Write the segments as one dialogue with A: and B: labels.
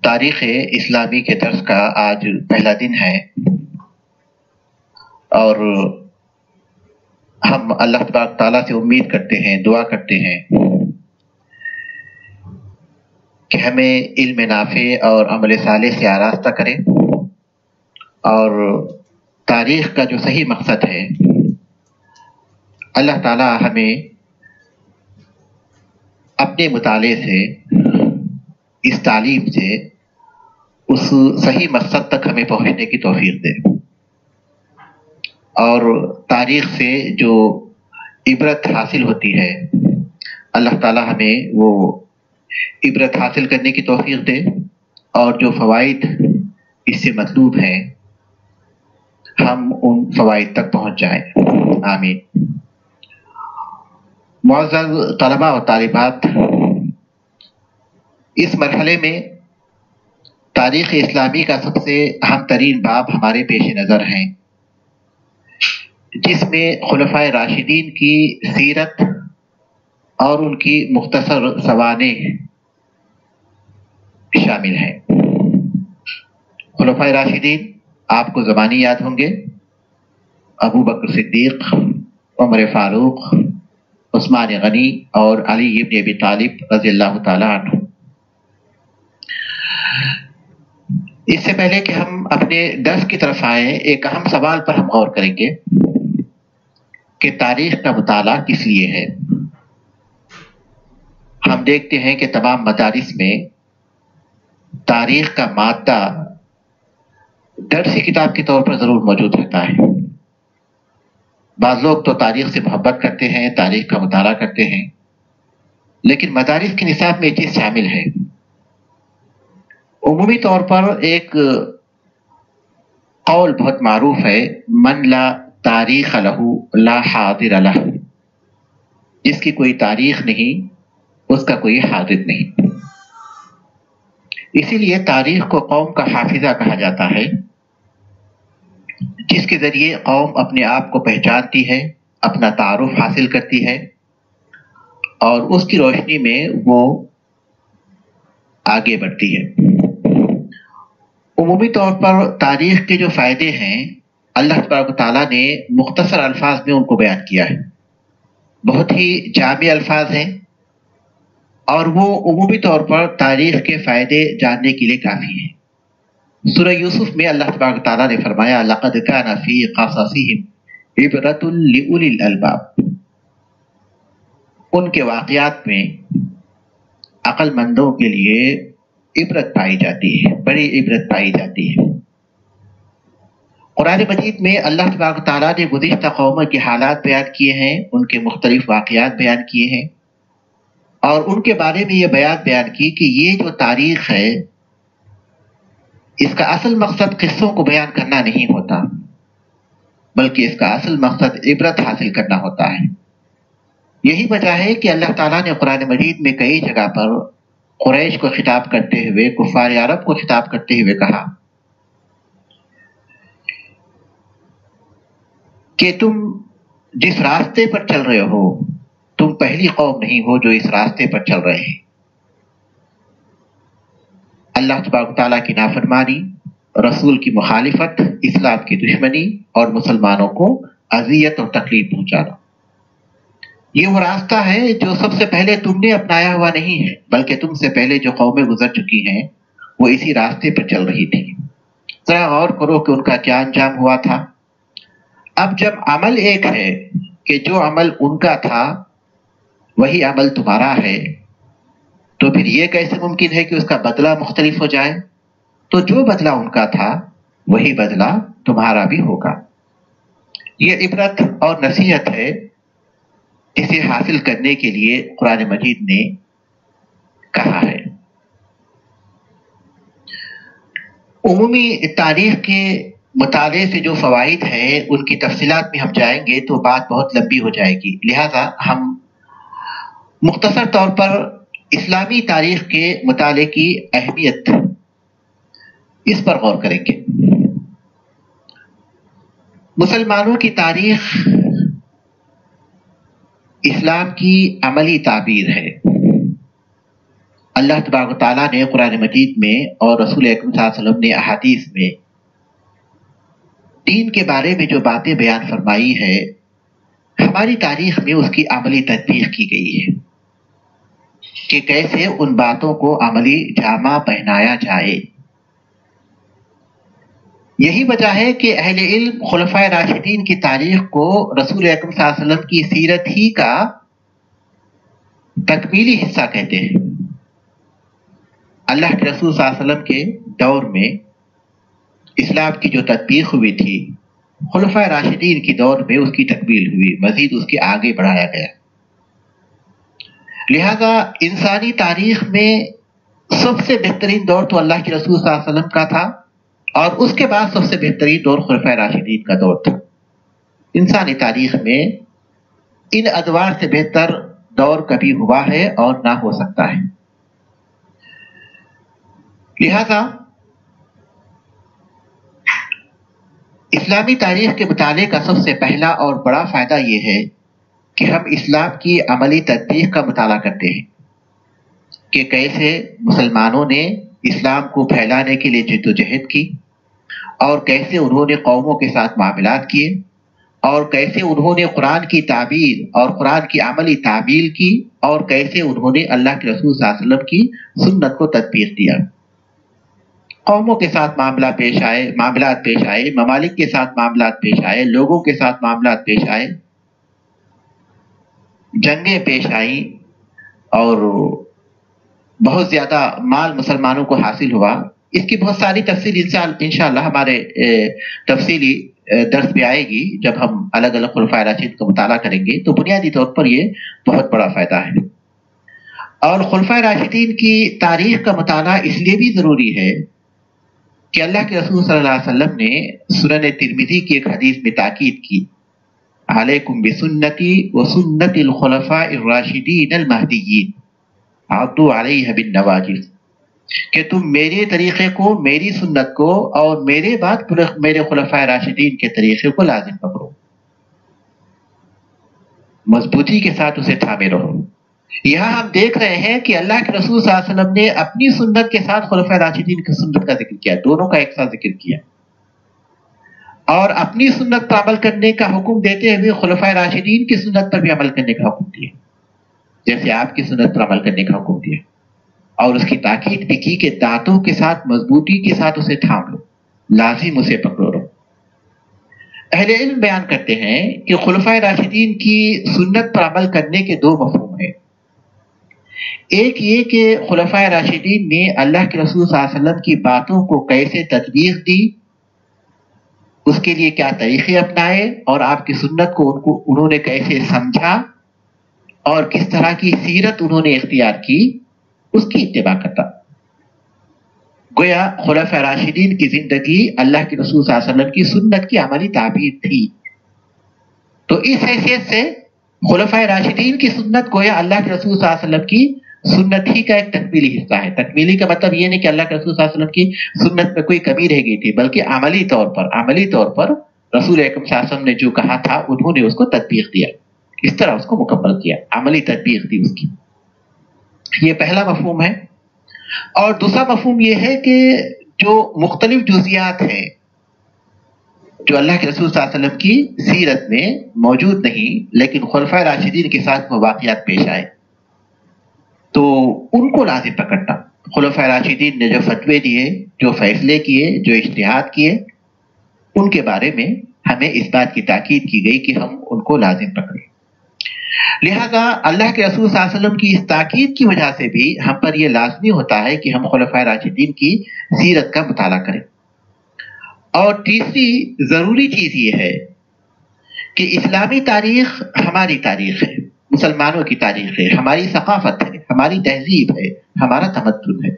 A: تاریخ اسلامی کے درس کا آج پہلا دن ہے اور ہم اللہ تبارک تعالیٰ سے امید کرتے ہیں، دعا کرتے ہیں کہ ہمیں علم نافع اور عمل صالح سے آراستہ کرے اور تاریخ کا جو صحیح مقصد ہے اللہ تعالیٰ ہمیں اپنے مطالعے سے، اس تعلیم سے اس صحیح مقصد تک ہمیں پہنچنے کی توفیق دے اور تاریخ سے جو عبرت حاصل ہوتی ہے اللہ تعالیٰ ہمیں وہ عبرت حاصل کرنے کی توفیق دے اور جو فوائد اس سے مطلوب ہیں ہم ان فوائد تک پہنچ جائیں، آمین۔ معزز طلباء اور طالبات، اس مرحلے میں تاریخ اسلامی کا سب سے اہم ترین باب ہمارے پیش نظر ہیں، جس میں خلفائے راشدین کی سیرت اور ان کی مختصر سوانح شامل ہیں۔ خلفائے راشدین آپ کو زبانی یاد ہوں گے، ابو بکر صدیق، عمر فاروق، عثمان غنی اور علی ابن ابی طالب رضی اللہ تعالی عنہ۔ اس سے پہلے کہ ہم اپنے درس کی طرف آئیں، ایک اہم سوال پر ہم غور کریں گے کہ تاریخ کا مطالعہ کس لیے ہے۔ ہم دیکھتے ہیں کہ تمام مدارس میں تاریخ کا مادہ درسی کتاب کے طور پر ضرور موجود رہتا ہے۔ بعض لوگ تو تاریخ سے محبت کرتے ہیں، تاریخ کا مطالعہ کرتے ہیں، لیکن مدارس کے نصاب میں یہ چیز شامل ہے۔ عمومی طور پر ایک قول بہت معروف ہے، من لا تاریخ لہو لا حاضر لہ، جس کی کوئی تاریخ نہیں اس کا کوئی حاضر نہیں۔ اسی لیے تاریخ کو قوم کا حافظہ کہا جاتا ہے، جس کے ذریعے قوم اپنے آپ کو پہچانتی ہے، اپنا تعارف حاصل کرتی ہے اور اس کی روشنی میں وہ آگے بڑھتی ہے۔ عمومی طور پر تاریخ کے جو فائدے ہیں اللہ تبارک و تعالیٰ نے مختصر الفاظ میں ان کو بیان کیا ہے، بہت ہی جامع الفاظ ہیں اور وہ عمومی طور پر تاریخ کے فائدے جاننے کے لیے کافی ہیں۔ سورہ یوسف میں اللہ تبارک و تعالیٰ نے فرمایا لَقَدْ كَانَ فِي قَصَصِهِمْ عِبْرَةٌ لِأُولِي الْأَلْبَابِ، ان کے واقعات میں عقل مندوں کے لیے عبرت پائی جاتی ہے، بڑی عبرت پائی جاتی ہے۔ قرآن مجید میں اللہ تبارک و تعالیٰ نے گزشتہ قوموں کے حالات بیان کیے ہیں، ان کے مختلف واقعات بیان کیے ہیں اور ان کے بارے میں یہ بیان کی کہ یہ جو تاریخ ہے اس کا اصل مقصد قصوں کو بیان کرنا نہیں ہوتا، بلکہ اس کا اصل مقصد عبرت حاصل کرنا ہوتا ہے۔ یہی وجہ ہے کہ اللہ تعالیٰ نے قرآن مجید میں کئی جگہ پر قریش کو خطاب کرتے ہوئے، کفار عرب کو خطاب کرتے ہوئے کہا کہ تم جس راستے پر چل رہے ہو تم پہلی قوم نہیں ہو جو اس راستے پر چل رہے ہیں۔ اللہ تبارک تعالیٰ کی نافرمانی، رسول کی مخالفت، اسلام کی دشمنی اور مسلمانوں کو اذیت اور تکلیف پہنچانا، یہ وہ راستہ ہے جو سب سے پہلے تم نے اپنایا ہوا نہیں ہے، بلکہ تم سے پہلے جو قومیں گزر چکی ہیں وہ اسی راستے پر چل رہی تھی۔ ذرا غور کرو کہ ان کا کیا انجام ہوا تھا۔ اب جب عمل ایک ہے کہ جو عمل ان کا تھا وہی عمل تمہارا ہے، تو پھر یہ کیسے ممکن ہے کہ اس کا بدلہ مختلف ہو جائے؟ تو جو بدلہ ان کا تھا وہی بدلہ تمہارا بھی ہوگا۔ یہ عبرت اور نصیحت ہے، اسے حاصل کرنے کے لیے قرآن مجید نے کہا ہے۔ عمومی تاریخ کے مطالعے سے جو فوائد ہیں ان کی تفصیلات میں ہم جائیں گے تو بات بہت لمبی ہو جائے گی، لہذا ہم مختصر طور پر اسلامی تاریخ کے مطالعے کی اہمیت اس پر غور کریں گے۔ مسلمانوں کی تاریخ اسلام کی عملی تعبیر ہے۔ اللہ تبارک و تعالیٰ نے قرآن مجید میں اور رسول اکرم صلی اللہ علیہ وسلم نے احادیث میں دین کے بارے میں جو باتیں بیان فرمائی ہے، ہماری تاریخ میں اس کی عملی تطبیق کی گئی ہے کہ کیسے ان باتوں کو عملی جامہ پہنایا جائے۔ یہی وجہ ہے کہ اہل علم خلفائے راشدین کی تاریخ کو رسول اکرم صلی اللہ علیہ وسلم کی سیرت ہی کا تکمیلی حصہ کہتے ہیں۔ اللہ کے رسول صلی اللہ علیہ وسلم کے دور میں اسلام کی جو تطبیق ہوئی تھی، خلفائے راشدین کی دور میں اس کی تکمیل ہوئی، مزید اس کے آگے بڑھایا گیا۔ لہذا انسانی تاریخ میں سب سے بہترین دور تو اللہ کے رسول صلی اللہ علیہ وسلم کا تھا، اور اس کے بعد سب سے بہترین دور خلفائے راشدین کا دور تھا۔ انسانی تاریخ میں ان ادوار سے بہتر دور کبھی ہوا ہے اور نہ ہو سکتا ہے۔ لہذا اسلامی تاریخ کے مطالعے کا سب سے پہلا اور بڑا فائدہ یہ ہے کہ ہم اسلام کی عملی تطبیق کا مطالعہ کرتے ہیں کہ کیسے مسلمانوں نے اسلام کو پھیلانے کے لیے جدوجہد کی، اور کیسے انہوں نے قوموں کے ساتھ معاملات کیے، اور کیسے انہوں نے قرآن کی تعبیر اور قرآن کی عملی تعبیر کی، اور کیسے انہوں نے اللہ کے رسول صلی اللہ علیہ وسلم کی سنت کو تطبیق دیا۔ قوموں کے ساتھ معاملات پیش آئے، ممالک کے ساتھ معاملات پیش آئے، لوگوں کے ساتھ معاملات پیش آئے، جنگیں پیش آئیں، اور بہت زیادہ مال مسلمانوں کو حاصل ہوا۔ اس کی بہت ساری تفصیل انشاءاللہ ہمارے تفصیلی درس میں آئے گی جب ہم الگ الگ خلفائے راشدین کا مطالعہ کریں گے، تو بنیادی طور پر یہ بہت بڑا فائدہ ہے۔ اور خلفائے راشدین کی تاریخ کا مطالعہ اس لیے بھی ضروری ہے کہ اللہ کے رسول صلی اللہ علیہ وسلم نے سنن ترمذی کی ایک حدیث میں تاکید کی، علیکم بسنتی و سنت الخلفاء الراشدین المہدیین عضوا علیہ بالنواجذ، کہ تم میرے طریقے کو، میری سنت کو، اور میرے بعد میرے خلفائے راشدین کے طریقے کو لازم پکڑو، مضبوطی کے ساتھ اسے تھامے رہو۔ یہاں ہم دیکھ رہے ہیں کہ اللہ کے رسول صلی اللہ علیہ وسلم نے اپنی سنت کے ساتھ خلفائے راشدین کی سنت کا ذکر کیا، دونوں کا ایک ساتھ ذکر کیا، اور اپنی سنت پر عمل کرنے کا حکم دیتے ہوئے خلفائے راشدین کی سنت پر بھی عمل کرنے کا حکم دیا، جیسے آپ کی سنت پر عمل کرنے کا حکم دیا، اور اس کی تاکید بھی کی کہ دانتوں کے ساتھ مضبوطی کے ساتھ اسے تھام لو، لازم اسے پکڑو رہو۔ اہل علم بیان کرتے ہیں کہ خلفائے راشدین کی سنت پر عمل کرنے کے دو مفہوم ہیں۔ ایک یہ کہ خلفائے راشدین نے اللہ کے رسول صلی اللہ علیہ وسلم کی باتوں کو کیسے تطبیق دی، اس کے لیے کیا طریقے اپنائے، اور آپ کی سنت کو انہوں نے کیسے سمجھا، اور کس طرح کی سیرت انہوں نے اختیار کی، اس کی اتباع کرتا۔ گویا خلفائے راشدین کی زندگی اللہ کے رسول صلی اللہ علیہ وسلم کی سنت کی عملی تعبیر تھی۔ تو اس حیثیت سے خلفائے راشدین کی سنت گویا اللہ کے رسول صلی اللہ علیہ وسلم کی سنت ہی کا ایک تکمیلی حصہ ہے۔ تکمیلی کا مطلب یہ نہیں کہ اللہ کے رسول صلی اللہ علیہ وسلم کی سنت میں کوئی کمی رہ گئی تھی، بلکہ عملی طور پر رسول اکرم صلی اللہ علیہ وسلم نے جو کہا تھا انہوں نے اس کو تطبیق دیا، اس طرح اس کو مکمل کیا، عملی تطبیق دی اس کی۔ یہ پہلا مفہوم ہے۔ اور دوسرا مفہوم یہ ہے کہ جو مختلف جزیات ہیں جو اللہ کے رسول صلی اللہ علیہ وسلم کی سیرت میں موجود نہیں، لیکن خلفائے راشدین کے ساتھ وہ واقعات پیش آئے، تو ان کو لازم پکڑنا۔ خلفائے راشدین نے جو فتوے دیے، جو فیصلے کیے، جو اجتہاد کیے، ان کے بارے میں ہمیں اس بات کی تاکید کی گئی کہ ہم ان کو لازم پکڑیں۔ لہذا اللہ کے رسول صلی اللہ علیہ وسلم کی اس تاکید کی وجہ سے بھی ہم پر یہ لازمی ہوتا ہے کہ ہم خلفائے راشدین کی سیرت کا مطالعہ کریں۔ اور تیسری ضروری چیز یہ ہے کہ اسلامی تاریخ ہماری تاریخ ہے، مسلمانوں کی تاریخ ہے، ہماری ثقافت ہے، ہماری تہذیب ہے، ہمارا تمدن ہے۔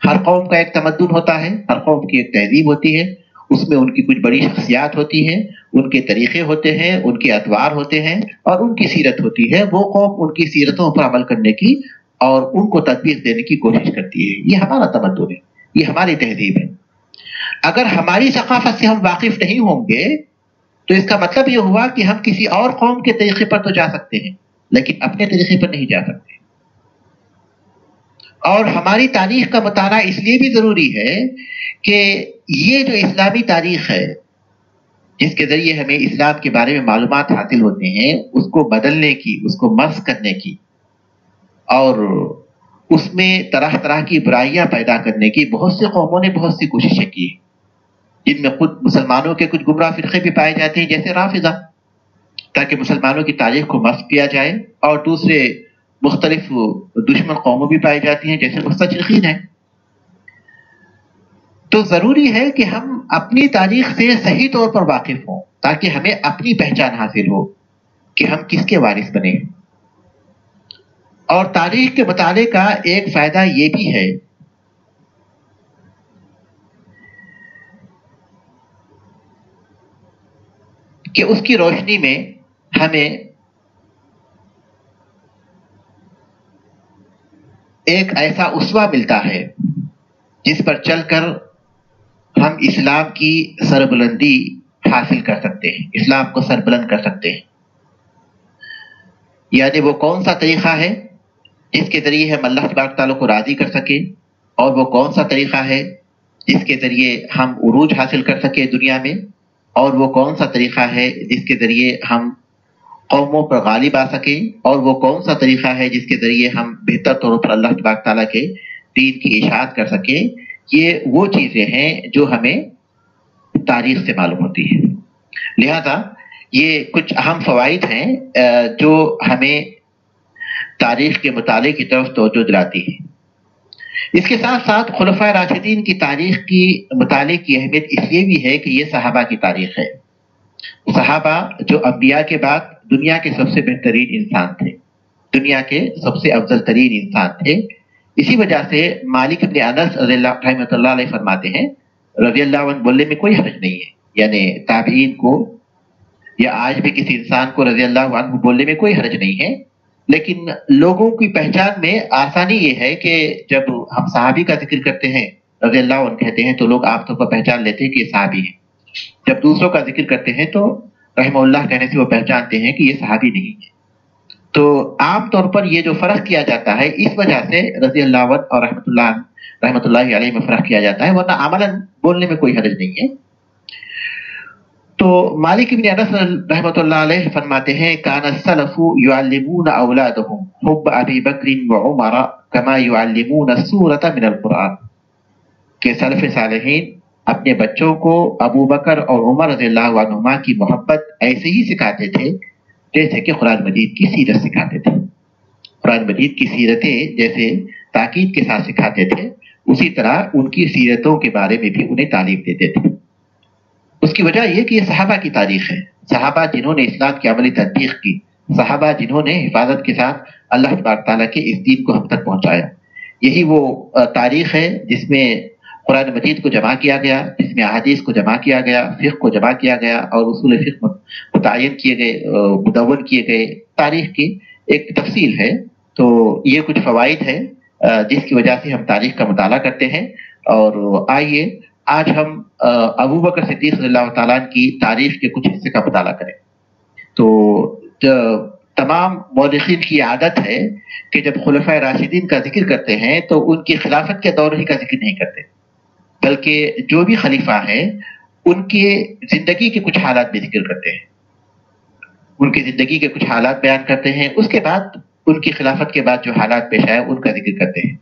A: ہر قوم کا ایک تمدن ہوتا ہے، ہر قوم کی ایک تہذیب ہوتی ہے، اس میں ان کی کچھ بڑی شخصیات ہوتی ہیں، ان کے طریقے ہوتے ہیں، ان کے اطوار ہوتے ہیں، اور ان کی سیرت ہوتی ہے۔ وہ قوم ان کی سیرتوں پر عمل کرنے کی اور ان کو تطبیق دینے کی کوشش کرتی ہے۔ یہ ہمارا تمدن ہے، یہ ہماری تہذیب ہے۔ اگر ہماری ثقافت سے ہم واقف نہیں ہوں گے تو اس کا مطلب یہ ہوا کہ ہم کسی اور قوم کے طریقے پر تو جا سکتے ہیں لیکن اپنے طریقے پر نہیں جا سکتے۔ اور ہماری تاریخ کا مطالعہ اس لیے بھی ضروری ہے کہ یہ جو اسلامی تاریخ ہے جس کے ذریعے ہمیں اسلام کے بارے میں معلومات حاصل ہوتے ہیں، اس کو بدلنے کی، اس کو مسخ کرنے کی اور اس میں طرح طرح کی برائیاں پیدا کرنے کی بہت سی قوموں نے بہت سی کوششیں کی، جن میں خود مسلمانوں کے کچھ گمراہ فرقے بھی پائے جاتے ہیں جیسے رافضہ، تاکہ مسلمانوں کی تاریخ کو مسخ کیا جائے، اور دوسرے مختلف دشمن قوموں بھی پائی جاتی ہیں جیسے مستشرقین ہیں۔ تو ضروری ہے کہ ہم اپنی تاریخ سے صحیح طور پر واقف ہوں تاکہ ہمیں اپنی پہچان حاصل ہو کہ ہم کس کے وارث بنے۔ اور تاریخ کے مطالعے کا ایک فائدہ یہ بھی ہے کہ اس کی روشنی میں ہمیں ایک ایسا اسوہ ملتا ہے جس پر چل کر ہم اسلام کی سربلندی حاصل کر سکتے ہیں، اسلام کو سربلند کر سکتے ہیں۔ یعنی وہ کون سا طریقہ ہے جس کے ذریعے ہم اللہ تبارک تعالیٰ کو راضی کر سکیں، اور وہ کون سا طریقہ ہے جس کے ذریعے ہم عروج حاصل کر سکیں دنیا میں، اور وہ کون سا طریقہ ہے جس کے ذریعے ہم قوموں پر غالب آ سکیں، اور وہ کون سا طریقہ ہے جس کے ذریعے ہم بہتر طور پر اللہ تبارک تعالیٰ کے دین کی اشاعت کر سکیں۔ یہ وہ چیزیں ہیں جو ہمیں تاریخ سے معلوم ہوتی ہیں۔ لہذا یہ کچھ اہم فوائد ہیں جو ہمیں تاریخ کے مطالعے کی طرف توجہ دلاتی ہیں۔ اس کے ساتھ ساتھ خلفائے راشدین کی تاریخ کی مطالعے کی اہمیت اس لیے بھی ہے کہ یہ صحابہ کی تاریخ ہے۔ صحابہ جو انبیاء کے بعد دنیا کے سب سے بہترین انسان تھے، دنیا کے سب سے افضل ترین انسان تھے۔ اسی وجہ سے مالک بن انس رضی اللہ رحمۃ اللہ علیہ فرماتے ہیں رضی اللہ عنہ بولنے میں کوئی حرج نہیں ہے، یعنی تابعین کو یا آج بھی کسی انسان کو رضی اللہ عنہ بولنے میں کوئی حرج نہیں ہے، لیکن لوگوں کی پہچان میں آسانی یہ ہے کہ جب ہم صحابی کا ذکر کرتے ہیں رضی اللہ عنہ کہتے ہیں تو لوگ عام طور پر پہچان لیتے ہیں کہ یہ صحابی ہیں، جب دوسروں کا ذکر کرتے ہیں تو رحمہ اللہ کہنے سے وہ پہچانتے ہیں کہ یہ صحابی نہیں ہے۔ تو عام طور پر یہ جو فرق کیا جاتا ہے اس وجہ سے رضی اللہ عنہ اور رحمۃ اللہ علیہ میں فرق کیا جاتا ہے، ورنہ عملاً بولنے میں کوئی حرج نہیں ہے۔ تو مالک بن انس رحمۃ اللہ علیہ فرماتے ہیں کان السلف يعلمون اولادهم حب ابی بکر وعمر كما يعلمون السورة من القرآن، کہ سلف صالحین اپنے بچوں کو ابو بکر اور عمر رضی اللہ عنہما کی محبت ایسے ہی سکھاتے تھے جیسے کہ قرآن مجید کی سیرت سکھاتے تھے۔ قرآن مجید کی سیرتیں جیسے تاکید کے ساتھ سکھاتے تھے، اسی طرح ان کی سیرتوں کے بارے میں بھی انہیں تعلیم دیتے تھے۔ اس کی وجہ یہ کہ یہ صحابہ کی تاریخ ہے، صحابہ جنہوں نے اسلام کی عملی تطبیق کی، صحابہ جنہوں نے حفاظت کے ساتھ اللہ تبارک تعالیٰ کے اس دین کو ہم تک پہنچایا۔ یہی وہ تاریخ ہے جس میں قرآن مجید کو جمع کیا گیا، جس میں احادیث کو جمع کیا گیا، فقہ کو جمع کیا گیا، اور اصول فقہ متعین کیے گئے، مدون کیے گئے۔ تاریخ کی ایک تفصیل ہے۔ تو یہ کچھ فوائد ہیں جس کی وجہ سے ہم تاریخ کا مطالعہ کرتے ہیں۔ اور آئیے آج ہم ابو بکر صدیق رضی اللہ تعالیٰ کی تاریخ کے کچھ حصے کا مطالعہ کریں۔ تو تمام مورخین کی عادت ہے کہ جب خلفائے راشدین کا ذکر کرتے ہیں تو ان کی خلافت کے دور ہی کا ذکر نہیں کرتے، بلکہ جو بھی خلیفہ ہیں ان کی زندگی کے کچھ حالات بھی ذکر کرتے ہیں، ان کی زندگی کے کچھ حالات بیان کرتے ہیں، اس کے بعد ان کی خلافت کے بعد جو حالات پیش آئے ان کا ذکر کرتے ہیں۔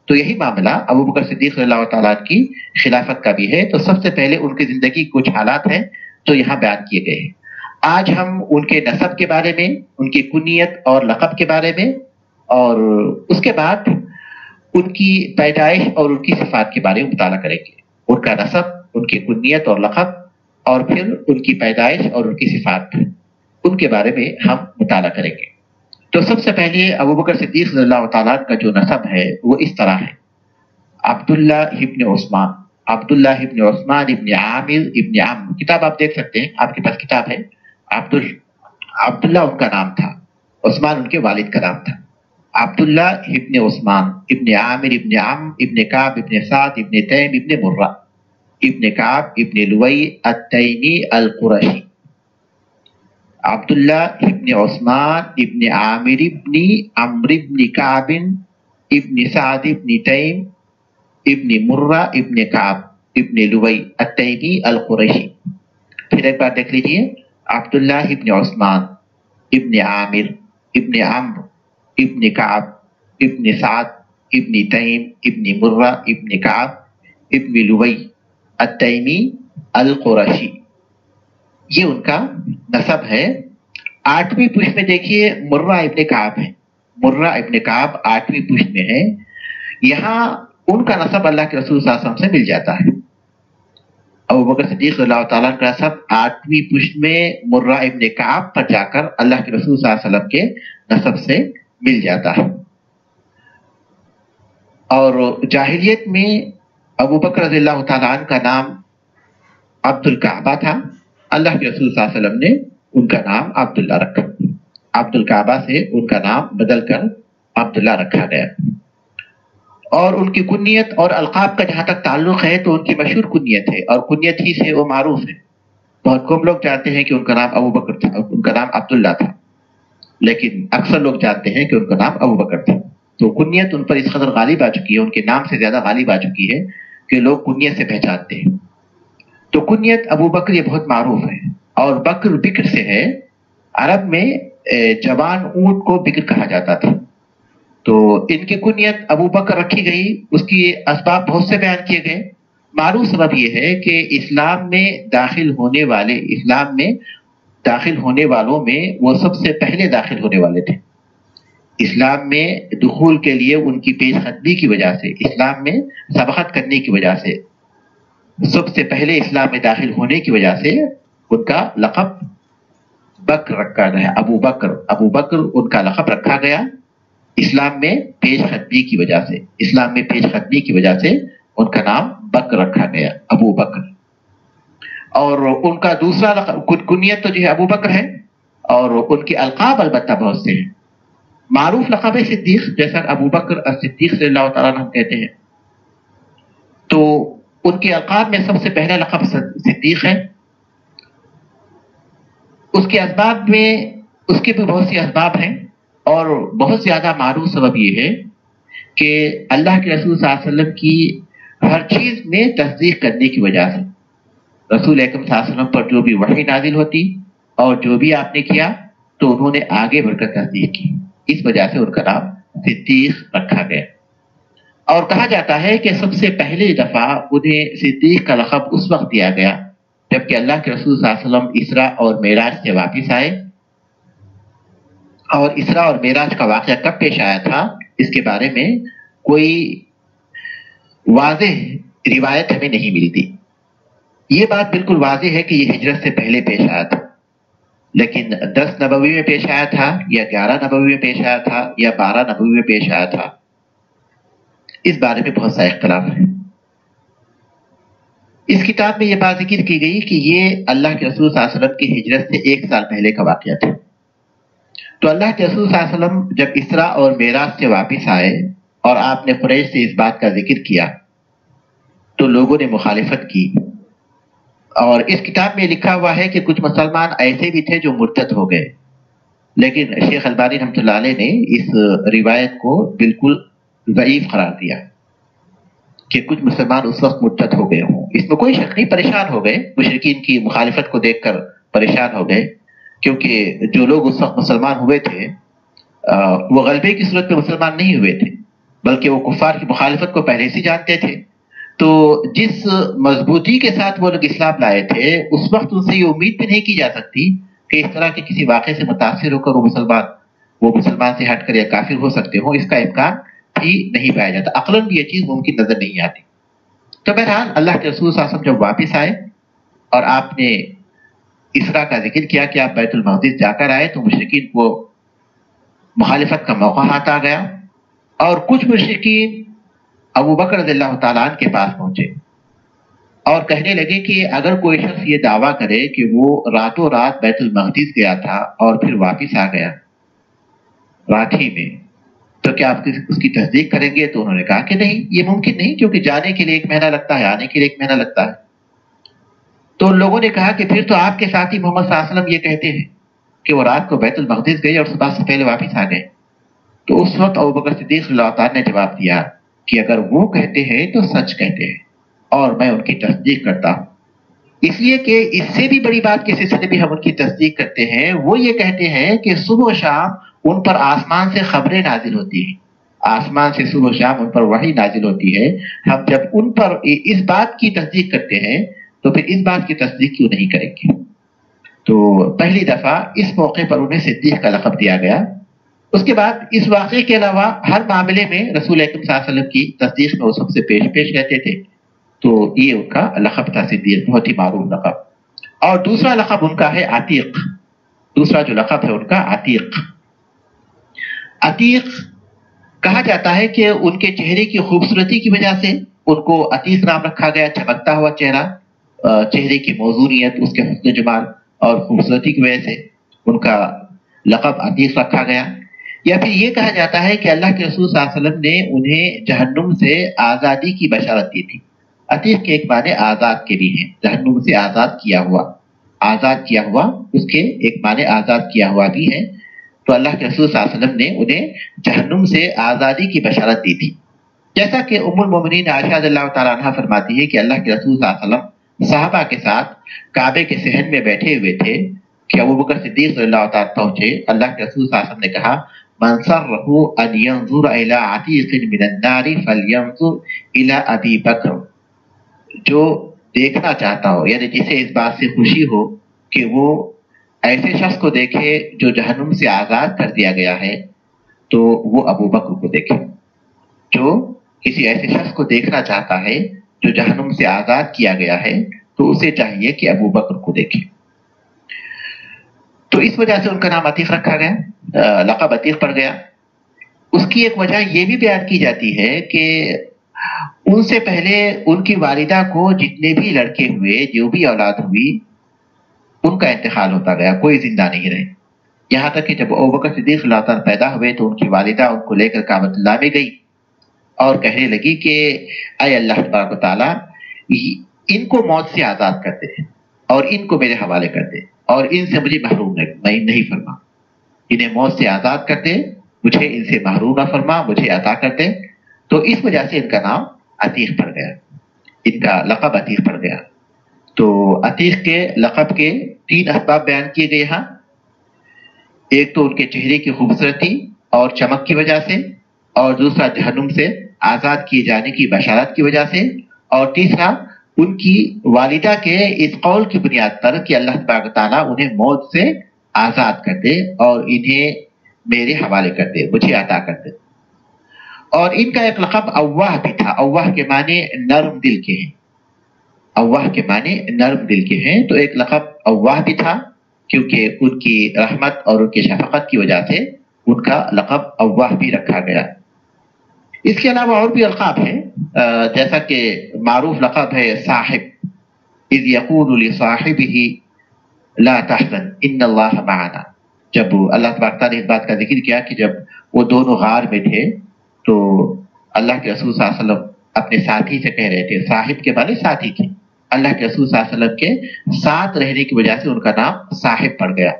A: تو یہی معاملہ ابو بکر صدیق رضی اللہ تعالیٰ کی خلافت کا بھی ہے۔ تو سب سے پہلے ان کی زندگی کے کچھ حالات ہیں جو یہاں بیان کیے گئے ہیں۔ آج ہم ان کے نسب کے بارے میں، ان کی کنیت اور لقب کے بارے میں، اور اس کے بعد ان کی پیدائش اور ان کی صفات کے بارے میں مطالعہ کریں گے۔ ان کا نسب، ان کی کنیت اور لقب، اور پھر ان کی پیدائش اور ان کی صفات، ان کے بارے میں ہم مطالعہ کریں گے۔ تو سب سے پہلے ابو بکر صدیق رضی اللہ تعالیٰ کا جو نسب ہے وہ اس طرح ہے: عبداللہ ابن عثمان، عبداللہ ابن عثمان ابن عامر ابن عم۔ کتاب آپ دیکھ سکتے ہیں، آپ کے پاس کتاب ہے۔ عبداللہ ان کا نام تھا، عثمان ان کے والد کا نام تھا۔ عبداللہ ابن عثمان ابن عامر ابن عم ابن کعب ابن سعد ابن تیم ابن مرہ ابن کعب ابن لوئی التیمی القرشی۔ عبداللہ ابن عثمان ابن عامر ابن عمرو ابن کعب ابن سعد ابن تیم ابن مرہ ابن کعب ابن لوی التیمی القریشی۔ پھر ایک بار دیکھ لیجئے، عبداللہ ابن عثمان ابن عامر ابن عمرو ابن کعب ابن سعد ابن تیم ابن مرہ ابن کعب ابن لوی التیمی القرشی، یہ ان کا نسب ہے۔ 8ویں پشت میں دیکھیے مرہ ابن کعب ہے، مرہ ابن کعب 8ویں پشت میں ہے۔ یہاں ان کا نسب اللہ کے رسول صلی اللہ علیہ وسلم سے مل جاتا ہے۔ ابو بکر صدیق رضی اللہ تعالیٰ کا نسب 8ویں پشت میں مرہ ابن کعب پر جا کر اللہ کے رسول صلی اللہ علیہ وسلم کے نسب سے مل جاتا ہے۔ اور جاہلیت میں ابو بکر رضی اللہ تعالیٰ عنہ کا نام عبد الکعبہ تھا، اللہ کے رسول صلی اللہ علیہ وسلم نے ان کا نام عبداللہ رکھا، عبد الکعبہ سے ان کا نام بدل کر عبداللہ رکھا گیا۔ اور ان کی کنیت اور القاب کا جہاں تک تعلق ہے تو ان کی مشہور کنیت ہے، اور کنیت ہی سے وہ معروف ہے۔ بہت کم لوگ جانتے ہیں کہ ان کا نام ابو بکر تھا، ان کا نام عبداللہ تھا، لیکن اکثر لوگ جانتے ہیں کہ ان کا نام ابو بکر تھا۔ تو کنیت ان پر اس قدر غالب آ چکی ہے، ان کے نام سے زیادہ غالب آ چکی ہے کہ لوگ کنیت سے پہچانتے ہیں۔ تو کنیت ابو بکر یہ بہت معروف ہے، اور بکر بکر سے ہے۔ عرب میں جوان اونٹ کو بکر کہا جاتا تھا، تو ان کی کنیت ابو بکر رکھی گئی۔ اس کی اسباب بہت سے بیان کیے گئے۔ معروف سبب یہ ہے کہ اسلام میں داخل ہونے والوں میں وہ سب سے پہلے داخل ہونے والے تھے۔ اسلام میں دخول کے لیے ان کی پیش قدمی کی وجہ سے، اسلام میں سبقت کرنے کی وجہ سے، سب سے پہلے اسلام میں داخل ہونے کی وجہ سے ان کا لقب بکر رکھا گیا، ابو بکر ان کا لقب رکھا گیا اسلام میں پیش قدمی کی وجہ سے، اسلام میں پیش قدمی کی وجہ سے ان کا نام بکر رکھا گیا، ابو بکر۔ اور ان کا دوسرا کنیت تو جو ہے ابو بکر ہے، اور ان کے القاب البتہ بہت سے ہیں۔ معروف لقب ہے صدیق، جیسا ابو بکر الصدیق صلی اللہ تعالیٰ عنہ کہتے ہیں۔ تو ان کے القاب میں سب سے پہلا لقب صدیق ہے۔ اس کے اسباب میں اس کے بھی بہت سی اسباب ہیں، اور بہت زیادہ معروف سبب یہ ہے کہ اللہ کے رسول صلی اللہ علیہ وسلم کی ہر چیز میں تصدیق کرنے کی وجہ سے، رسول اکرم صلی اللہ علیہ وسلم پر جو بھی وحی نازل ہوتی اور جو بھی آپ نے کیا تو انہوں نے آگے بڑھ کر تصدیق کی، اس وجہ سے ان کا نام صدیق رکھا گیا۔ اور کہا جاتا ہے کہ سب سے پہلی دفعہ انہیں صدیق کا لقب اس وقت دیا گیا جبکہ اللہ کے رسول صلی اللہ علیہ وسلم اسراء اور معراج سے واپس آئے، اور اسراء اور معراج کا واقعہ کب پیش آیا تھا اس کے بارے میں کوئی واضح روایت ہمیں نہیں ملتی۔ یہ بات بالکل واضح ہے کہ یہ ہجرت سے پہلے پیش آیا تھا، لیکن 10 نبوی میں پیش آیا تھا یا 11 نبوی میں پیش آیا تھا یا 12 نبوی میں پیش آیا تھا، اس بارے میں بہت سا اختلاف ہے۔ اس کتاب میں یہ بات ذکر کی گئی کہ یہ اللہ کے رسول صلی اللہ علیہ وسلم کی ہجرت سے 1 سال پہلے کا واقعہ تھا۔ تو اللہ کے رسول صلی اللہ علیہ وسلم جب اسراء اور معراج سے واپس آئے اور آپ نے قریش سے اس بات کا ذکر کیا تو لوگوں نے مخالفت کی، اور اس کتاب میں لکھا ہوا ہے کہ کچھ مسلمان ایسے بھی تھے جو مرتد ہو گئے، لیکن شیخ البانی رحمۃ اللہ علیہ نے اس روایت کو بالکل ضعیف قرار دیا کہ کچھ مسلمان اس وقت مرتد ہو گئے ہوں۔ اس میں کوئی شک نہیں، پریشان ہو گئے، مشرکین کی مخالفت کو دیکھ کر پریشان ہو گئے، کیونکہ جو لوگ اس وقت مسلمان ہوئے تھے وہ غلبے کی صورت میں مسلمان نہیں ہوئے تھے، بلکہ وہ کفار کی مخالفت کو پہلے سے جانتے تھے۔ تو جس مضبوطی کے ساتھ وہ لوگ اسلام لائے تھے اس وقت ان سے یہ امید بھی نہیں کی جا سکتی کہ اس طرح کے کسی واقعے سے متاثر ہو کر وہ مسلمان سے ہٹ کر یا کافر ہو سکتے ہوں، اس کا امکان بھی نہیں پایا جاتا، عقلاً بھی یہ چیز ممکن نظر نہیں آتی۔ تو بہرحال اللہ کے رسول صلی اللہ علیہ وسلم جب واپس آئے اور آپ نے اسراء کا ذکر کیا کہ آپ بیت المقدس جا کر آئے تو مشرکین کو مخالفت کا موقع ہاتھ آ گیا، اور کچھ مشرکین ابو بکر رضی اللہ تعالیٰ عنہ کے پاس پہنچے اور کہنے لگے کہ اگر کوئی شخص یہ دعویٰ کرے کہ وہ راتوں رات بیت المقدس گیا تھا اور پھر واپس آ گیا رات ہی میں تو کیا آپ اس کی تصدیق کریں گے؟ تو انہوں نے کہا کہ نہیں، یہ ممکن نہیں، کیونکہ جانے کے لیے 1 مہینہ لگتا ہے، آنے کے لیے 1 مہینہ لگتا ہے۔ تو ان لوگوں نے کہا کہ پھر تو آپ کے ساتھی محمد صلی اللہ علیہ وسلم یہ کہتے ہیں کہ وہ رات کو بیت المقدس گئے اور صبح سے پہلے واپس آ گئے۔ تو اس وقت ابوبکر صدیق رضی اللہ تعالیٰ نے جواب دیا کہ اگر وہ کہتے ہیں تو سچ کہتے ہیں اور میں ان کی تصدیق کرتا ہوں، اس لیے کہ اس سے بھی بڑی بات کے سلسلے میں ہم ان کی تصدیق کرتے ہیں۔ وہ یہ کہتے ہیں کہ صبح و شام ان پر آسمان سے خبریں نازل ہوتی ہیں، آسمان سے صبح و شام ان پر وحی نازل ہوتی ہے۔ ہم جب ان پر اس بات کی تصدیق کرتے ہیں تو پھر اس بات کی تصدیق کیوں نہیں کریں گے؟ تو پہلی دفعہ اس موقع پر انہیں صدیق کا لقب دیا گیا۔ اس کے بعد اس واقعے کے علاوہ ہر معاملے میں رسول اکرم صلی اللہ علیہ وسلم کی تصدیق میں وہ سب سے پیش رہتے تھے، تو یہ ان کا لقب تھا صدیق، بہت ہی معروف لقب۔ اور دوسرا لقب ان کا ہے عتیق، دوسرا جو لقب ہے ان کا عتیق۔ عتیق کہا جاتا ہے کہ ان کے چہرے کی خوبصورتی کی وجہ سے ان کو عتیق نام رکھا گیا، چمکتا ہوا چہرہ، چہرے کی موزونیت، اس کے حسن و جمال اور خوبصورتی کی وجہ سے ان کا لقب عتیق رکھا گیا۔ یا پھر یہ کہا جاتا ہے کہ اللہ کے رسول صلی اللہ علیہ وسلم نے انہیں جہنم سے آزادی کی بشارت دی تھی۔ عتیق کے ایک معنی آزاد کے بھی ہیں، جہنم سے آزاد کیا ہوا، اس کے ایک معنی آزاد کیا ہوا بھی ہے۔ تو اللہ کے رسول صلی اللہ علیہ وسلم نے انہیں جہنم سے آزادی کی بشارت دی تھی، جیسا کہ ام المومنین عائشہ رضی اللہ تعالیٰ عنہا فرماتی ہے کہ اللہ کے رسول صلی اللہ علیہ وسلم صحابہ کے ساتھ کعبے کے صحن میں بیٹھے ہوئے تھے کہ ابوبکر صدیق رضی اللہ تعالیٰ پہنچے۔ اللہ کے رسول صلی اللہ علیہ وسلم نے کہا من سرہ ان ينظر الى عتیق من النار فلینظر الى ابی بکر، جو دیکھنا چاہتا ہو، یعنی جسے اس بات سے خوشی ہو کہ وہ ایسے شخص کو دیکھے جو جہنم سے آزاد کر دیا گیا ہے، تو وہ ابو بکر کو دیکھے۔ جو کسی ایسے شخص کو دیکھنا چاہتا ہے جو جہنم سے آزاد کیا گیا ہے تو اسے چاہیے کہ ابو بکر کو دیکھے۔ تو اس وجہ سے ان کا نام عتیق رکھا گیا، لقب عتیق پڑ گیا۔ اس کی ایک وجہ یہ بھی بیان کی جاتی ہے کہ ان سے پہلے ان کی والدہ کو جتنے بھی لڑکے ہوئے، جو بھی اولاد ہوئی، ان کا انتقال ہوتا گیا، کوئی زندہ نہیں رہے۔ یہاں تک کہ جب ابوبکر صدیق اللہ تعالیٰ پیدا ہوئے تو ان کی والدہ ان کو لے کر کعبۃ اللہ میں گئی اور کہنے لگی کہ اے اللہ تبارک و تعالیٰ، ان کو موت سے آزاد کر دے اور ان کو میرے حوالے کر دے اور ان سے مجھے محروم نہیں فرما، انہیں موت سے آزاد کر دے، مجھے ان سے محروم نہ فرما، مجھے عطا کر دے۔ تو اس وجہ سے ان کا نام عتیق پڑ گیا، ان کا لقب عتیق پڑ گیا۔ تو عتیق کے لقب کے 3 اسباب بیان کیے گئے ہاں، ایک تو ان کے چہرے کی خوبصورتی اور چمک کی وجہ سے، اور دوسرا جہنم سے آزاد کیے جانے کی بشارت کی وجہ سے، اور تیسرا ان کی والدہ کے اس قول کی بنیاد پر کہ اللہ تبارک تعالیٰ انہیں موت سے آزاد کر دے اور انہیں میرے حوالے کر دے، مجھے عطا کر دے۔ اور ان کا ایک لقب اواہ بھی تھا، اواہ کے معنی نرم دل کے ہیں، اواہ کے معنی نرم دل کے ہیں، تو ایک لقب اواہ بھی تھا کیونکہ ان کی رحمت اور ان کی شفقت کی وجہ سے ان کا لقب اواہ بھی رکھا گیا۔ اس کے علاوہ اور بھی القاب ہیں، جیسا کہ معروف لقب ہے صاحب، اذ یقول لصاحبہ لا تحزن ان اللہ معنا۔ جب اللہ تبارک تعالیٰ نے اس بات کا ذکر کیا کہ جب وہ دونوں غار میں تھے تو اللہ کے رسول صلی اللہ علیہ وسلم اپنے ساتھی سے کہہ رہے تھے، صاحب کے معنی ساتھی کے، اللہ کے رسول صلی اللہ علیہ وسلم کے ساتھ رہنے کی وجہ سے ان کا نام صاحب پڑ گیا۔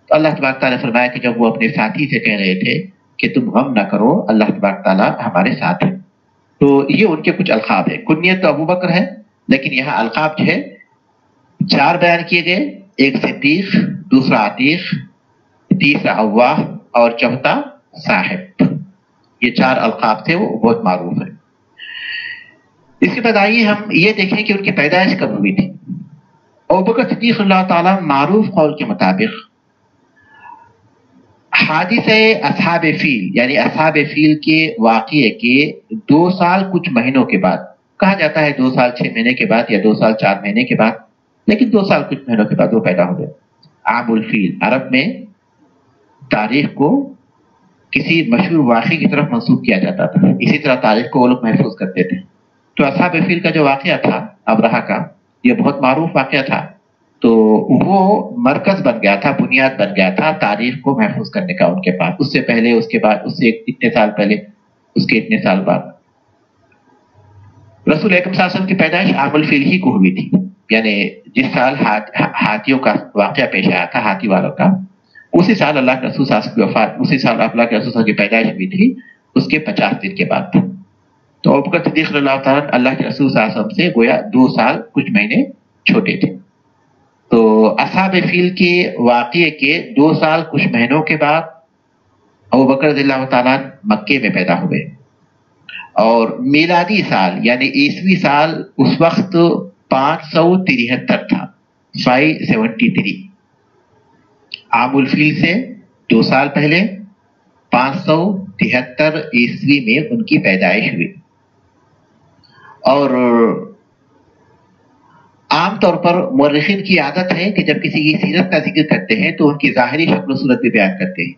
A: تو اللہ تبارک تعالیٰ نے فرمایا کہ جب وہ اپنے ساتھی سے کہہ رہے تھے کہ تم غم نہ کرو، اللہ تبارک تعالیٰ ہمارے ساتھ ہے۔ تو یہ ان کے کچھ القاب ہیں۔ کنیت تو ابو بکر ہے، لیکن یہاں القاب جو ہے 4 بیان کیے گئے، ایک صدیق، دوسرا عتیق، تیسرا اواہ اور چوتھا صاحب۔ یہ 4 القاب تھے، وہ بہت معروف ہیں۔ اس کے بعد آئیے ہم یہ دیکھیں کہ ان کی پیدائش کب ہوئی تھی۔ ابوبکر صدیق اللہ تعالیٰ معروف قول کے مطابق حادثہ اصحاب فیل، یعنی اصحاب فیل کے واقعے کے 2 سال کچھ مہینوں کے بعد، کہا جاتا ہے 2 سال 6 مہینے کے بعد یا 2 سال 4 مہینے کے بعد، لیکن 2 سال کچھ مہینوں کے بعد وہ پیدا ہو گئے۔ عام الفیل، عرب میں تاریخ کو کسی مشہور واقعے کی طرف منسوب کیا جاتا تھا، اسی طرح تاریخ کو وہ لوگ محفوظ کرتے تھے۔ تو اصحاب فیل کا جو واقعہ تھا ابرہہ کا، یہ بہت معروف واقعہ تھا، تو وہ مرکز بن گیا تھا، بنیاد بن گیا تھا تاریخ کو محفوظ کرنے کا ان کے پاس، اس سے پہلے، اس کے بعد، اس سے اتنے سال پہلے، اس کے اتنے سال بعد۔ رسول اکرم صلی اللہ علیہ وسلم کی پیدائش عام الفیل ہی کو ہوئی تھی، یعنی جس سال ہاتھیوں کا واقعہ پیش آیا تھا، ہاتھی والوں کا، اسی سال اللہ کے رسول صلی اللہ علیہ وسلم کی وفات، اسی سال اللہ کے رسول صلی اللہ علیہ وسلم کی پیدائش ہوئی تھی، اس کے 50 دن کے بعد تھا۔ تو ابوبکر صدیق رضی اللہ تعالیٰ اللہ کے رسول صلی اللہ علیہ وسلم سے گویا 2 سال کچھ مہینے چھوٹے تھے۔ تو اصحاب فیل کے واقعے کے 2 سال کچھ مہینوں کے بعد ابوبکر رضی اللہ تعالیٰ مکے میں پیدا ہوئے، اور میلادی سال یعنی عیسوی سال اس وقت 573 تھا، 573۔ عام الفیل سے 2 سال پہلے 573 عیسوی میں ان کی پیدائش ہوئی۔ اور عام طور پر مورخین کی عادت ہے کہ جب کسی کی سیرت کا ذکر کرتے ہیں تو ان کی ظاہری شکل و صورت بھی بیان کرتے ہیں۔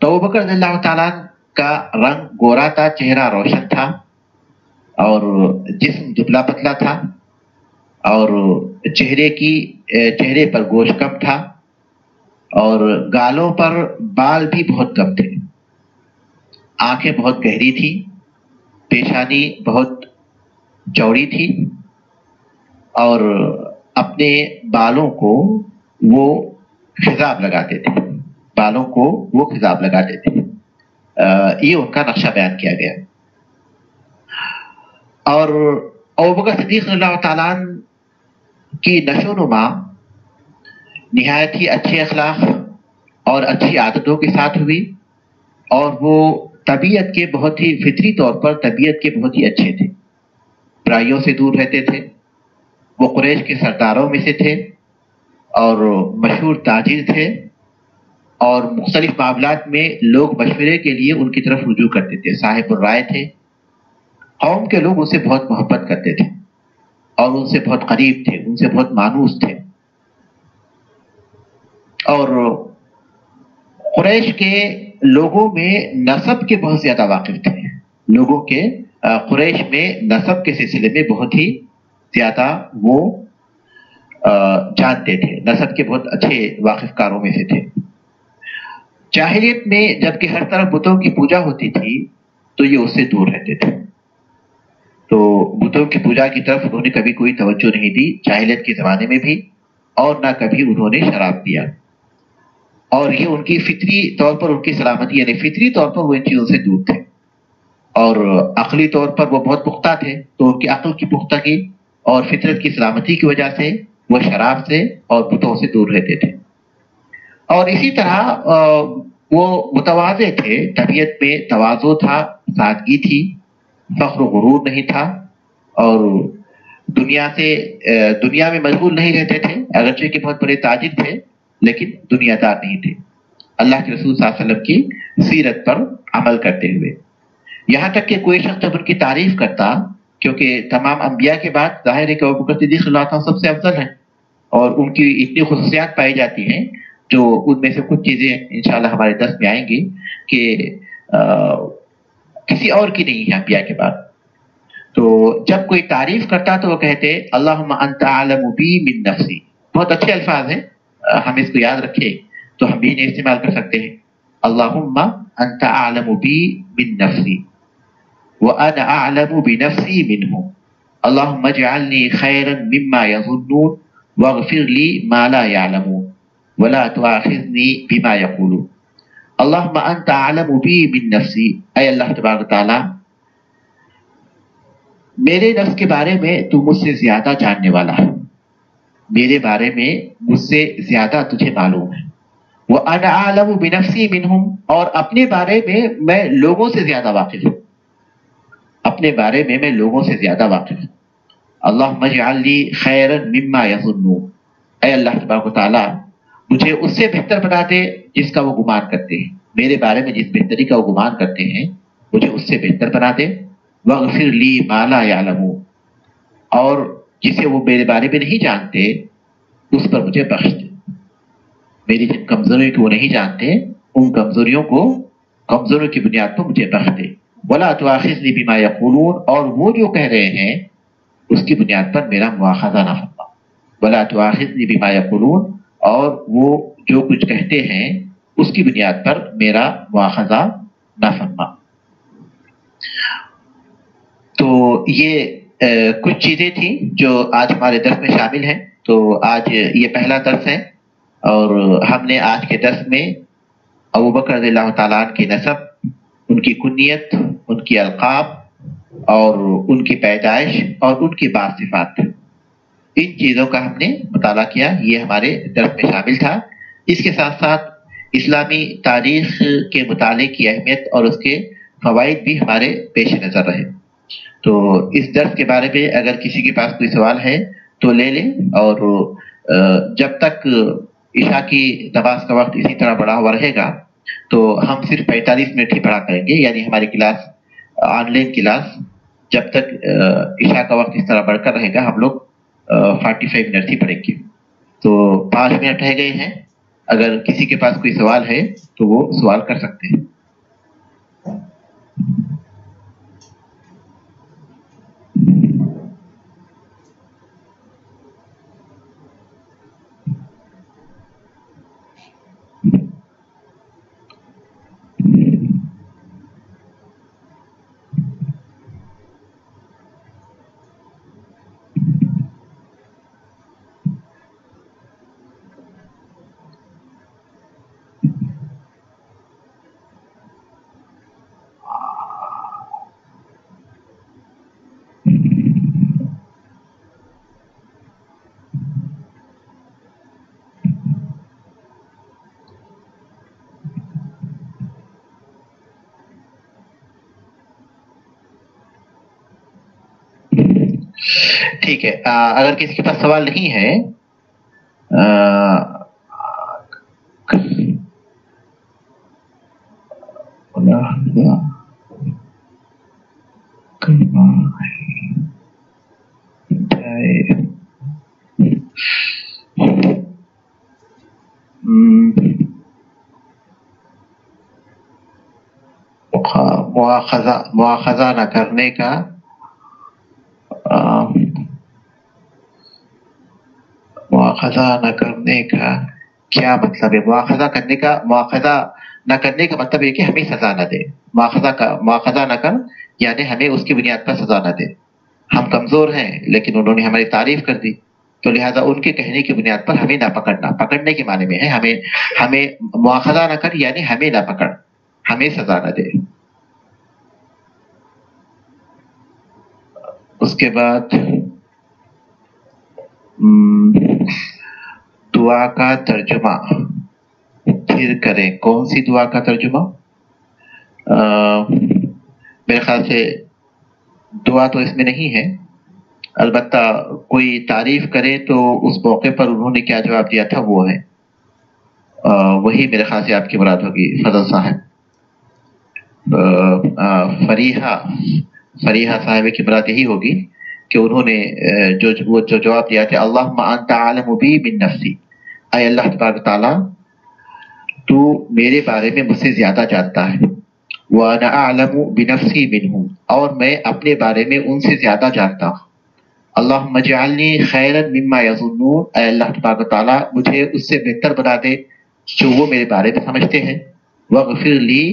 A: تو ابوبکر رضی اللہ تعالیٰ کا رنگ گورا تھا، چہرہ روشن تھا، اور جسم دبلا پتلا تھا، اور چہرے پر گوشت کم تھا، اور گالوں پر بال بھی بہت کم تھے، آنکھیں بہت گہری تھی، پیشانی بہت چوڑی تھی، اور اپنے بالوں کو وہ خضاب لگاتے تھے، بالوں کو وہ خضاب لگاتے تھے۔ یہ ان کا نقشہ بیان کیا گیا۔ اور ابوبکر صدیق رضی اللہ تعالیٰ کی نشو و نما نہایت ہی اچھے اخلاق اور اچھی عادتوں کے ساتھ ہوئی، اور وہ طبیعت کے بہت ہی فطری طور پر طبیعت کے بہت ہی اچھے تھے، برائیوں سے دور رہتے تھے۔ وہ قریش کے سرداروں میں سے تھے، اور مشہور تاجر تھے، اور مختلف معاملات میں لوگ مشورے کے لیے ان کی طرف رجوع کرتے تھے، صاحب الرائے تھے۔ قوم کے لوگ ان سے بہت محبت کرتے تھے، اور ان سے بہت قریب تھے، ان سے بہت مانوس تھے۔ اور قریش کے لوگوں میں نسب کے بہت زیادہ واقف تھے، لوگوں کے قریش میں نسب کے سلسلے میں بہت ہی زیادہ وہ جانتے تھے، نسب کے بہت اچھے واقف کاروں میں سے تھے۔ جاہلیت میں جبکہ ہر طرف بتوں کی پوجا ہوتی تھی تو یہ اس سے دور رہتے تھے، تو بتوں کی پوجا کی طرف انہوں نے کبھی کوئی توجہ نہیں دی، جاہلیت کے زمانے میں بھی، اور نہ کبھی انہوں نے شراب پیا۔ اور یہ ان کی فطری طور پر ان کی سلامتی، یعنی فطری طور پر وہ ان چیزوں سے دور تھے، اور عقلی طور پر وہ بہت پختہ تھے، تو ان کی عقل کی پختگی اور فطرت کی سلامتی کی وجہ سے وہ شراب سے اور بتوں سے دور رہتے تھے۔ اور اسی طرح وہ متواضع تھے، طبیعت میں تواضع تھا، سادگی تھی، فخر و غرور نہیں تھا، اور دنیا میں مشغول نہیں رہتے تھے، اگرچہ کہ بہت بڑے تاجر تھے لیکن دنیا دار نہیں تھے، اللہ کے رسول صلی اللہ علیہ وسلم کی سیرت پر عمل کرتے ہوئے۔ یہاں تک کہ کوئی شخص جب ان کی تعریف کرتا، کیونکہ تمام انبیاء کے بعد ظاہر ہے کہ ابوبکر صدیق رضی اللہ عنہ سب سے افضل ہیں، اور ان کی اتنی خصوصیات پائی جاتی ہیں، جو ان میں سے کچھ چیزیں انشاءاللہ ہمارے درس میں آئیں گی کہ کسی اور کی نہیں ہے انبیاء کے بعد۔ تو جب کوئی تعریف کرتا تو وہ کہتے اللہم انت اعلم بی من نفسی۔ بہت اچھے الفاظ ہیں، ہم اس کو یاد رکھیں تو ہم بھی انہیں استعمال کر سکتے ہیں۔ اللہم انت اعلم بی من نفسی وَأَنَا أَعْلَمُ بِنَفْسِي مِنْهُ اللهم اجعلني خيرا مما يظنون واغفر لي ما لا يعلمون ولا تؤاخذني بما يقولون۔ اللهم انت اعلم بي من نفسي، اے اللہ تبارک تعالی میرے نفس کے بارے میں تو مجھ سے زیادہ جاننے والا ہے، میرے بارے میں مجھ سے زیادہ تجھے معلوم ہے۔ وَأَنَا أَعْلَمُ بِنَفْسِي مِنْهُمْ، اور اپنے بارے میں میں لوگوں سے زیادہ واقف ہوں، اپنے بارے میں میں لوگوں سے زیادہ واقف ہوں۔ اللہم اجعل لی خیرا مما یظنون، اے اللہ تبارک و تعالی مجھے اس سے بہتر بنا دے جس کا وہ گمان کرتے ہیں، میرے بارے میں جس بہتری کا وہ گمان کرتے ہیں مجھے اس سے بہتر بنا دے۔ واغفر لی ما لا یعلمون، اور جسے وہ میرے بارے میں نہیں جانتے اس پر مجھے بخش دے، میری جن کمزوریوں کو وہ نہیں جانتے ان کمزوریوں کی بنیاد پر مجھے بخش دے۔ ولا تؤاخذنی بما یقولون، اور وہ جو کہہ رہے ہیں اس کی بنیاد پر میرا مواخذہ نہ فرما۔ ولا تؤاخذنی بما یقولون، اور وہ جو کچھ کہتے ہیں اس کی بنیاد پر میرا مواخذہ نہ فرما۔ تو یہ کچھ چیزیں تھیں جو آج ہمارے درس میں شامل ہیں۔ تو آج یہ پہلا درس ہے، اور ہم نے آج کے درس میں ابو بکر رضی اللہ تعالیٰ عنہ کی نسب، ان کی کنیت، ان کی القاب اور ان کی پیدائش اور ان کی بعض صفات، ان چیزوں کا ہم نے مطالعہ کیا، یہ ہمارے درس میں شامل تھا۔ اس کے ساتھ ساتھ اسلامی تاریخ کے مطالعے کی اہمیت اور اس کے فوائد بھی ہمارے پیش نظر رہے۔ تو اس درس کے بارے میں اگر کسی کے پاس کوئی سوال ہے تو لے لیں، اور جب تک عشاء کی نماز کا وقت اسی طرح بڑھا ہوا رہے گا تو ہم صرف 45 منٹ ہی پڑھا کریں گے، یعنی ہماری کلاس، آن لائن کلاس، جب تک عشاء کا وقت اس طرح بڑھ کر رہے گا ہم لوگ 45 منٹ ہی پڑھیں گے۔ تو 5 منٹ رہ گئے ہیں، اگر کسی کے پاس کوئی سوال ہے تو وہ سوال کر سکتے ہیں۔ ٹھیک ہے، اگر کسی کے پاس سوال نہیں ہے مواخذہ نہ کرنے کا مواخذہ نہ کرنے کا کیا مطلب ہے؟ مواخذہ نہ کرنے کا مطلب ہے کہ ہمیں سزا نہ دے۔ مواخذہ نہ کر یعنی ہمیں اس کی بنیاد پر سزا نہ دے۔ ہم کمزور ہیں لیکن انہوں نے ہماری تعریف کر دی، تو لہذا ان کے کہنے کی بنیاد پر ہمیں نہ پکڑنا، پکڑنے کے معنی میں ہے ہمیں مواخذہ نہ کر یعنی ہمیں نہ پکڑ، ہمیں سزا نہ دے۔ اس کے بعد دعا کا ترجمہ پھر کریں۔ کون سی دعا کا ترجمہ؟ میرے خیال سے دعا تو اس میں نہیں ہے، البتہ کوئی تعریف کرے تو اس موقع پر انہوں نے کیا جواب دیا تھا وہ ہے، وہی میرے خیال سے آپ کی مراد ہوگی فضل صاحب۔ فریحہ صاحب کی مراد یہی ہوگی کہ انہوں نے جو جواب دیا تھا، اللہم انت عالم بی من نفسی، اے اللہ تبارک تعالیٰ تو میرے بارے میں مجھ سے زیادہ جانتا ہے، وانا اعلم بنفسی منہم، اور میں اپنے بارے میں ان سے زیادہ جانتا ہوں، اللہم اجعلنی خیرا مما یظنون، اے اللہ تبارک تعالیٰ مجھے اس سے بہتر بنا دے جو وہ میرے بارے میں سمجھتے ہیں، واغفر لی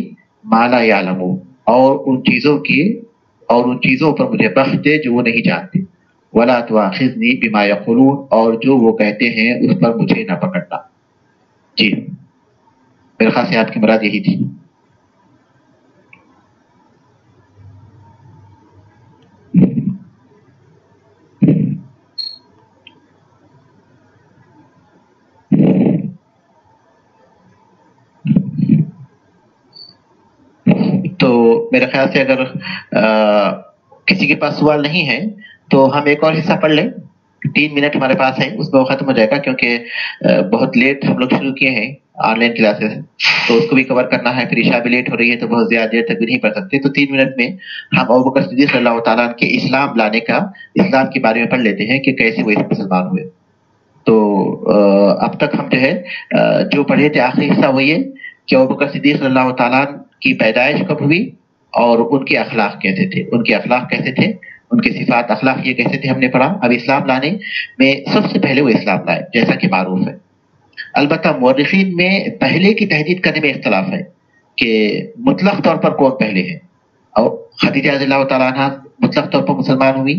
A: ما لا یعلمون، اور ان چیزوں پر مجھے بخش دے جو وہ نہیں جانتے، ولا تؤاخذنی بما یقولون، اور جو وہ کہتے ہیں اس پر مجھے نہ پکڑنا۔ جی میرے خیال سے آپ کی مراد یہی تھی۔ تو میرے خیال سے اگر کسی کے پاس سوال نہیں ہے تو ہم ایک اور حصہ پڑھ لیں، 3 منٹ ہمارے پاس ہے، اس میں وہ ختم ہو جائے گا، کیونکہ بہت لیٹ ہم لوگ شروع کیے ہیں آن لائن کلاسز، تو اس کو بھی کور کرنا ہے، پھر عشاء بھی لیٹ ہو رہی ہے تو بہت زیادہ دیر تک بھی نہیں پڑھ سکتے، تو 3 منٹ میں ہم ابوبکر صدیق صلی اللہ تعالیٰ عنہ کے اسلام لانے کا، اسلام کے بارے میں پڑھ لیتے ہیں کہ کیسے وہ مسلمان ہوئے۔ تو اب تک ہم جو ہے جو پڑھے تھے آخری حصہ وہ یہ کہ ابوبکر صدیق صلی اللہ تعالیٰ عنہ کی پیدائش کب ہوئی اور ان کے اخلاق کیسے تھے، ان کے اخلاق کیسے تھے، ان کے صفات اخلاق یہ کیسے تھے ہم نے پڑھا۔ اب اسلام لانے میں سب سے پہلے وہ اسلام لائے جیسا کہ معروف ہے، البتہ مورخین میں پہلے کی تحدید کرنے میں اختلاف ہے کہ مطلق طور پر کون پہلے ہے، اور خدیجہ رضی اللہ تعالیٰ عنہ مطلق طور پر مسلمان ہوئی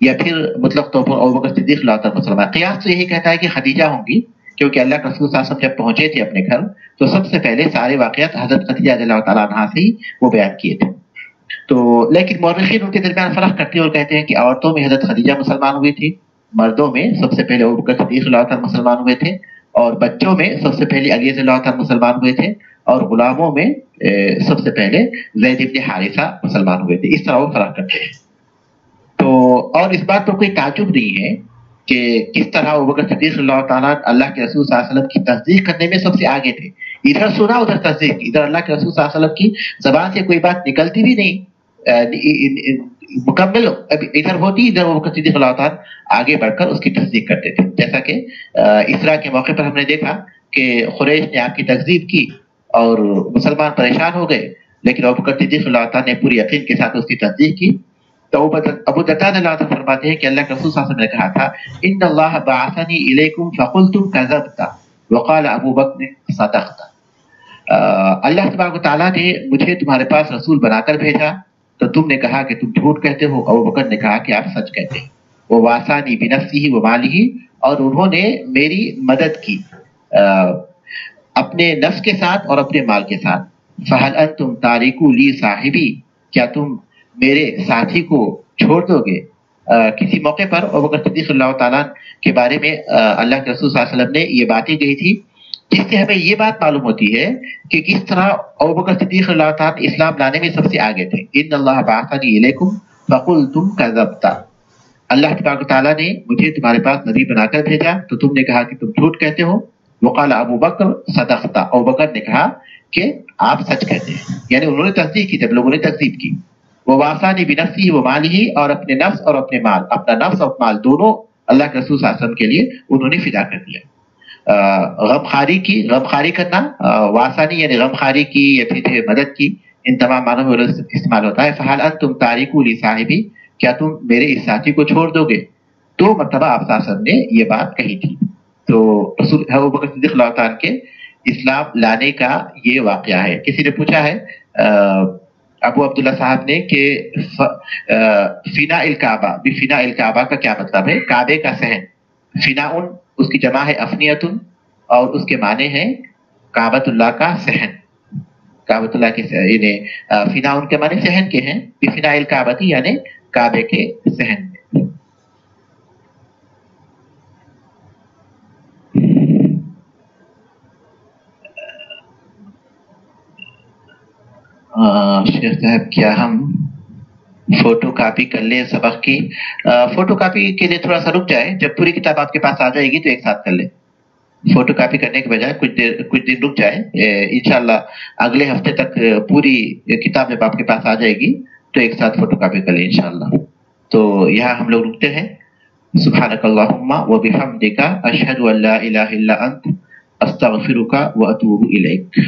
A: یا پھر مطلق طور پر ابوبکر صدیق اللہ تعالیٰ مسلمان۔ قیاس تو یہی کہتا ہے کہ خدیجہ ہوں گی، کیونکہ اللہ کے رسول صلی اللہ علیہ وسلم جب پہنچے تھے اپنے گھر تو سب سے پہلے سارے واقعات حضرت خدیجہ رضی اللہ تعالیٰ عنہا سے ہی وہ بیان کیے تھے. تو لیکن مورخین ان کے درمیان فرق کرتے ہیں اور کہتے ہیں کہ عورتوں میں حضرت خدیجہ مسلمان ہوئی تھی، مردوں میں سب سے پہلے ابو بکر صدیق رضی اللہ تعالیٰ مسلمان ہوئے تھے، اور بچوں میں سب سے پہلے علی رضی اللہ تعالیٰ مسلمان ہوئے تھے، اور غلاموں میں سب سے پہلے زید بن حارثہ مسلمان ہوئے تھے. اس طرح وہ فرق کرتے ہیں. تو اور اس بات پر کوئی تعجب نہیں ہے کہ کس طرح ابو بکر صدیق رضی اللہ تعالیٰ اللہ کے رسول صلی اللہ علیہ وسلم کی تصدیق کرنے میں سب سے آگے تھے. ادھر سنا ادھر تصدیق، ادھر اللہ کے رسول صلی اللہ علیہ وسلم کی زبان سے کوئی بات نکلتی بھی نہیں مکمل ادھر ہوتی، ادھر ابو بکر صدیق رضی اللہ تعالیٰ آگے بڑھ کر اس کی تصدیق کرتے تھے. جیسا کہ اسراء کے موقع پر ہم نے دیکھا کہ قریش نے آپ کی تکذیب کی اور مسلمان پریشان ہو گئے، لیکن ابو بکر صدیق رضی اللہ تعالیٰ نے پوری یقین کے ساتھ اس کی تصدیق کی. تو ابو درداء رضی اللہ تعالیٰ فرماتے ہیں کہ اللہ کے رسول صلی اللہ علیہ وسلم نے کہا تھا ان اللہ بعثنی الیکم فقلتم کذبت وقال ابو بکر صدقت. اللہ تبارک و تعالیٰ نے مجھے تمہارے پاس رسول بنا کر بھیجا تو تم نے کہا کہ تم جھوٹ کہتے ہو، ابو بکر نے کہا کہ آپ سچ کہتے ہیں. وہ واسانی بنفسہ ومالہ، اور انہوں نے میری مدد کی اپنے نفس کے ساتھ اور اپنے مال کے ساتھ. فہل انتم تارکو لی صاحبی، کیا تم میرے ساتھی کو چھوڑ دو گے؟ کسی موقع پر ابو بکر صدیق رضی اللہ تعالیٰ کے بارے میں اللہ کے رسول صلی اللہ علیہ وسلم نے یہ باتیں کہی تھی، جس سے ہمیں یہ بات معلوم ہوتی ہے کہ کس طرح ابو بکر صدیق رضی اللہ تعالیٰ اسلام لانے میں سب سے آگے تھے. ان اللہ بعثنی الیکم فقلتم کذبت، اللہ تبارک و تعالیٰ نے مجھے تمہارے پاس نبی بنا کر بھیجا تو تم نے کہا کہ تم جھوٹ کہتے ہو. وقال ابو بکر صدقت، ابو بکر نے کہا کہ آپ سچ کہتے ہیں، یعنی انہوں نے تصدیق کی جب لوگوں نے تکذیب کی. وہ واسانی بنفسہ ومالہ، اور اپنے نفس اور اپنے مال، اپنا نفس اور مال دونوں اللہ کے رسول صلی اللہ علیہ وسلم کے لیے انہوں نے فدا کر دیا. غمخاری کرنا، واسانی یعنی غمخاری کی یا پھر مدد کی، ان تمام معنوں میں استعمال ہوتا ہے. فحال انتم تارکو لی صاحبی، کیا تم میرے اس ساتھی کو چھوڑ دو گے؟ دو مرتبہ آپ صلی اللہ علیہ وسلم نے یہ بات کہی تھی. تو رسول ابو بکر صدیق اللہ تعالیٰ کے اسلام لانے کا یہ واقعہ ہے. کسی نے پوچھا ہے ابو عبداللہ صاحب نے کہ فنا الکعبہ، بفنا الکعبہ کا کیا مطلب ہے؟ کعبے کا صحن. فناؤن اس کی جمع ہے افنیتن، اور اس کے معنی ہے کعبۃ اللہ کا صحن. کعبۃ اللہ کے یعنی فناؤن کے معنی صحن کے ہیں، بفنا الکعبہ یعنی کعبے کے صحن. شیخ صاحب کیا ہم فوٹو کاپی کر لیں سبق کی؟ فوٹو کاپی کے لیے تھوڑا سا رک جائے، جب پوری کتاب آپ کے پاس آ جائے گی تو ایک ساتھ کر لیں. فوٹو کاپی کرنے کے بجائے کچھ دن رک جائے. انشاءاللہ اگلے ہفتے تک پوری کتاب جب آپ کے پاس آ جائے گی تو ایک ساتھ فوٹو کاپی کر لیں انشاءاللہ. تو یہاں ہم لوگ رکتے ہیں. سبحانک اللہم و بحمدک اشہد ان لا الہ الا انت استغفرک و اتوب الیک.